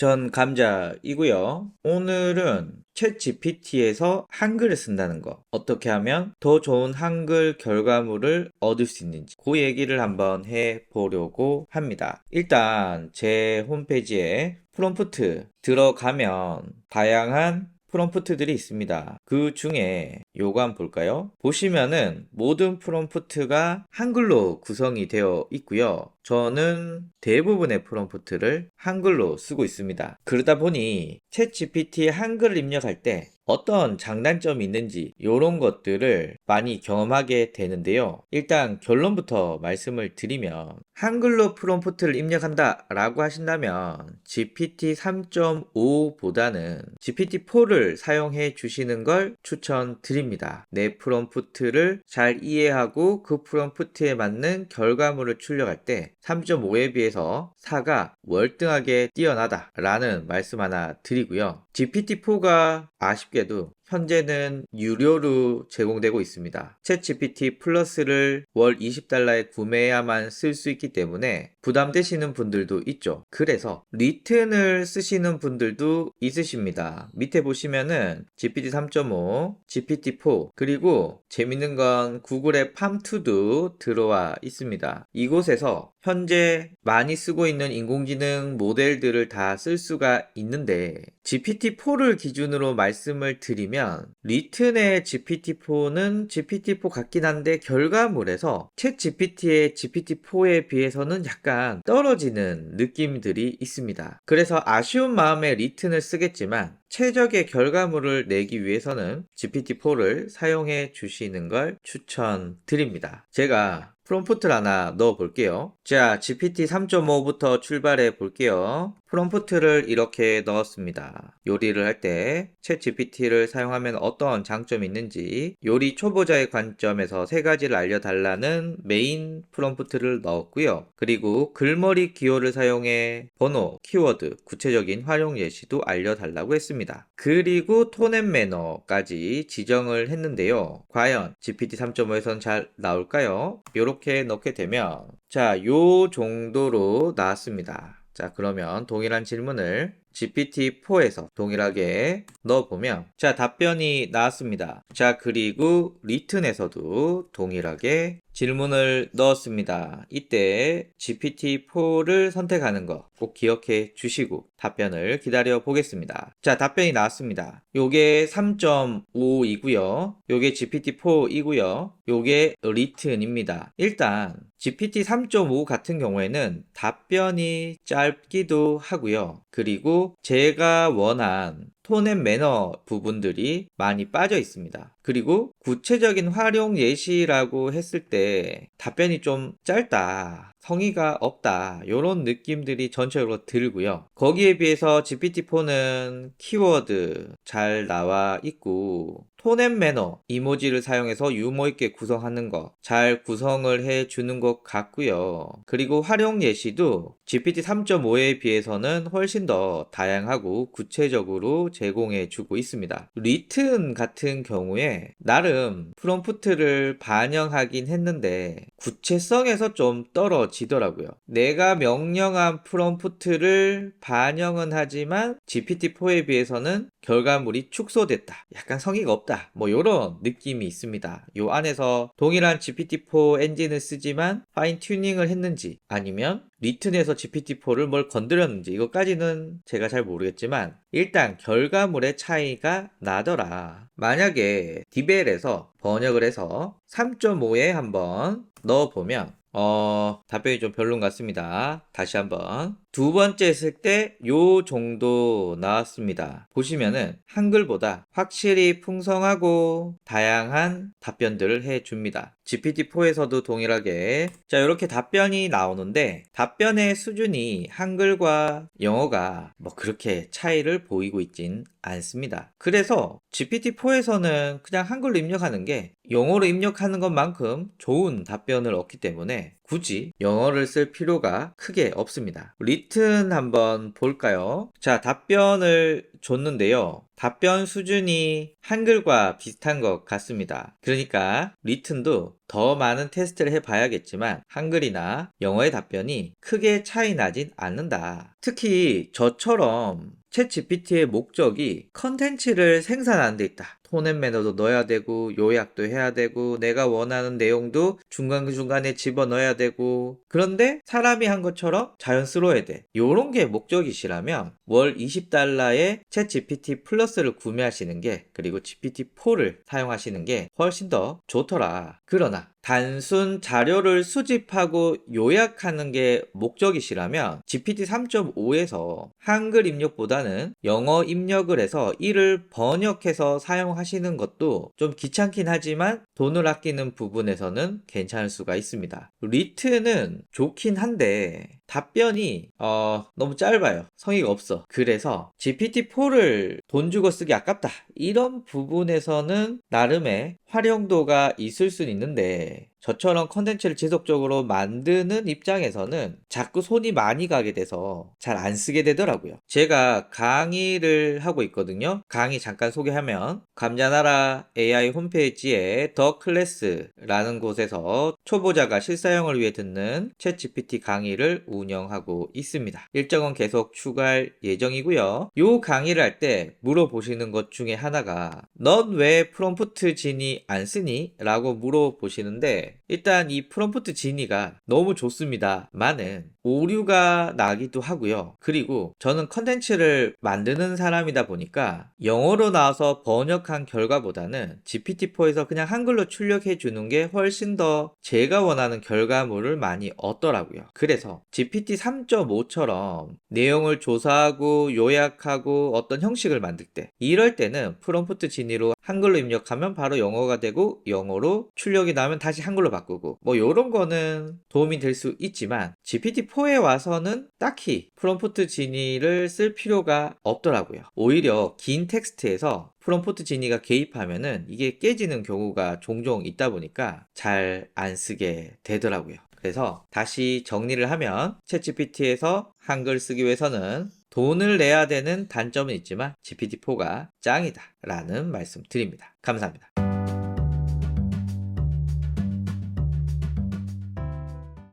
전 감자이고요. 오늘은 챗 GPT에서 한글을 쓴다는 거, 어떻게 하면 더 좋은 한글 결과물을 얻을 수 있는지 그 얘기를 한번 해보려고 합니다. 일단 제 홈페이지에 프롬프트 들어가면 다양한 프롬프트들이 있습니다. 그 중에 요거 한번 볼까요? 보시면은 모든 프롬프트가 한글로 구성이 되어 있고요. 저는 대부분의 프롬프트를 한글로 쓰고 있습니다. 그러다 보니 챗 GPT에 한글을 입력할 때 어떤 장단점이 있는지 이런 것들을 많이 경험하게 되는데요. 일단 결론부터 말씀을 드리면 한글로 프롬프트를 입력한다 라고 하신다면 GPT 3.5보다는 GPT-4를 사용해 주시는 걸 추천드립니다. 내 프롬프트를 잘 이해하고 그 프롬프트에 맞는 결과물을 출력할 때 3.5에 비해서 4가 월등하게 뛰어나다 라는 말씀 하나 드리고요. GPT-4가 아쉽게도 현재는 유료로 제공되고 있습니다. 챗GPT 플러스를 월 20달러에 구매해야만 쓸 수 있기 때문에 부담되시는 분들도 있죠. 그래서 리튼을 쓰시는 분들도 있으십니다. 밑에 보시면은 GPT 3.5, GPT-4 그리고 재밌는 건 구글의 팜2도 들어와 있습니다. 이곳에서 현재 많이 쓰고 있는 인공지능 모델들을 다 쓸 수가 있는데 GPT-4를 기준으로 말씀을 드리면 리튼의 GPT-4는 GPT-4 같긴 한데 결과물에서 챗 GPT의 GPT-4에 비해서는 약간 떨어지는 느낌들이 있습니다. 그래서 아쉬운 마음에 리튼을 쓰겠지만 최적의 결과물을 내기 위해서는 GPT-4를 사용해 주시는 걸 추천드립니다. 제가 프롬프트를 하나 넣어 볼게요. 자, GPT 3.5부터 출발해 볼게요. 프롬프트를 이렇게 넣었습니다. 요리를 할 때 챗 GPT를 사용하면 어떤 장점이 있는지 요리 초보자의 관점에서 세 가지를 알려달라는 메인 프롬프트를 넣었고요. 그리고 글머리 기호를 사용해 번호, 키워드, 구체적인 활용 예시도 알려달라고 했습니다. 그리고 톤 앤 매너까지 지정을 했는데요. 과연 GPT 3.5에선 잘 나올까요? 이렇게 넣게 되면 자, 요 정도로 나왔습니다. 자, 그러면 동일한 질문을 GPT-4에서 동일하게 넣어보면 자, 답변이 나왔습니다. 자, 그리고 리튼에서도 동일하게 질문을 넣었습니다. 이때 GPT-4를 선택하는 거 꼭 기억해 주시고 답변을 기다려 보겠습니다. 자, 답변이 나왔습니다. 요게 3.5이고요. 요게 GPT-4이고요. 요게 리튼입니다. 일단 GPT 3.5 같은 경우에는 답변이 짧기도 하고요. 그리고 제가 원한 톤 앤 매너 부분들이 많이 빠져 있습니다. 그리고 구체적인 활용 예시라고 했을 때 답변이 좀 짧다, 성의가 없다 이런 느낌들이 전체적으로 들고요. 거기에 비해서 GPT-4는 키워드 잘 나와 있고 톤 앤 매너 이모지를 사용해서 유머 있게 구성하는 거 잘 구성을 해주는 것 같고요. 그리고 활용 예시도 GPT 3.5에 비해서는 훨씬 더 다양하고 구체적으로 제공해 주고 있습니다. 리튼 같은 경우에 나름 프롬프트를 반영하긴 했는데 구체성에서 좀 떨어지더라고요. 내가 명령한 프롬프트를 반영은 하지만 GPT-4에 비해서는 결과물이 축소됐다. 약간 성의가 없다. 뭐 이런 느낌이 있습니다. 요 안에서 동일한 GPT-4 엔진을 쓰지만 파인 튜닝을 했는지 아니면 리튼에서 GPT-4를 뭘 건드렸는지 이것까지는 제가 잘 모르겠지만 일단 결과물의 차이가 나더라. 만약에 디벨에서 번역을 해서 3.5에 한번 넣어보면 답변이 좀 별론 같습니다. 다시 한번 두 번째 했을 때 요 정도 나왔습니다. 보시면은 한글보다 확실히 풍성하고 다양한 답변들을 해줍니다. GPT-4에서도 동일하게 자 이렇게 답변이 나오는데 답변의 수준이 한글과 영어가 뭐 그렇게 차이를 보이고 있진 않습니다. 그래서 GPT-4에서는 그냥 한글로 입력하는 게 영어로 입력하는 것만큼 좋은 답변을 얻기 때문에 굳이 영어를 쓸 필요가 크게 없습니다. 리튼 한번 볼까요? 자, 답변을 줬는데요. 답변 수준이 한글과 비슷한 것 같습니다. 그러니까 리튼도 더 많은 테스트를 해봐야겠지만 한글이나 영어의 답변이 크게 차이 나진 않는다. 특히 저처럼 챗 GPT의 목적이 컨텐츠를 생산하는 데 있다. 톤앤 매너도 넣어야 되고 요약도 해야 되고 내가 원하는 내용도 중간중간에 집어넣어야 되고 그런데 사람이 한 것처럼 자연스러워야 돼. 요런 게 목적이시라면 월 $20에 챗 GPT 플러스를 구매하시는 게 그리고 GPT-4를 사용하시는 게 훨씬 더 좋더라. 그러나 단순 자료를 수집하고 요약하는 게 목적이시라면 GPT 3.5에서 한글 입력보다는 영어 입력을 해서 이를 번역해서 사용하시는 것도 좀 귀찮긴 하지만 돈을 아끼는 부분에서는 괜찮을 수가 있습니다. 리트는 좋긴 한데 답변이 너무 짧아요. 성의가 없어. 그래서 GPT-4를 돈 주고 쓰기 아깝다. 이런 부분에서는 나름의 활용도가 있을 수는 있는데 저처럼 컨텐츠를 지속적으로 만드는 입장에서는 자꾸 손이 많이 가게 돼서 잘 안 쓰게 되더라고요. 제가 강의를 하고 있거든요. 강의 잠깐 소개하면 감자나라 AI 홈페이지에 더 클래스라는 곳에서 초보자가 실사용을 위해 듣는 챗 GPT 강의를 운영하고 있습니다. 일정은 계속 추가할 예정이고요. 이 강의를 할 때 물어보시는 것 중에 하나가 넌 왜 프롬프트 진이 안 쓰니? 라고 물어보시는데 일단 이 프롬프트 진이가 너무 좋습니다. 많은 오류가 나기도 하고요. 그리고 저는 컨텐츠를 만드는 사람이다 보니까 영어로 나와서 번역한 결과보다는 GPT-4에서 그냥 한글로 출력해 주는 게 훨씬 더 제가 원하는 결과물을 많이 얻더라고요. 그래서 GPT 3.5처럼 내용을 조사하고 요약하고 어떤 형식을 만들 때 이럴 때는 프롬프트 진이로 한글로 입력하면 바로 영어가 되고 영어로 출력이 나면 다시 한글로 바꾸고 뭐 요런 거는 도움이 될 수 있지만 GPT-4에 와서는 딱히 프롬프트 지니를 쓸 필요가 없더라고요. 오히려 긴 텍스트에서 프롬프트 지니가 개입하면은 이게 깨지는 경우가 종종 있다 보니까 잘 안 쓰게 되더라고요. 그래서 다시 정리를 하면 챗GPT에서 한글 쓰기 위해서는 돈을 내야 되는 단점은 있지만 GPT-4가 짱이다 라는 말씀 드립니다. 감사합니다.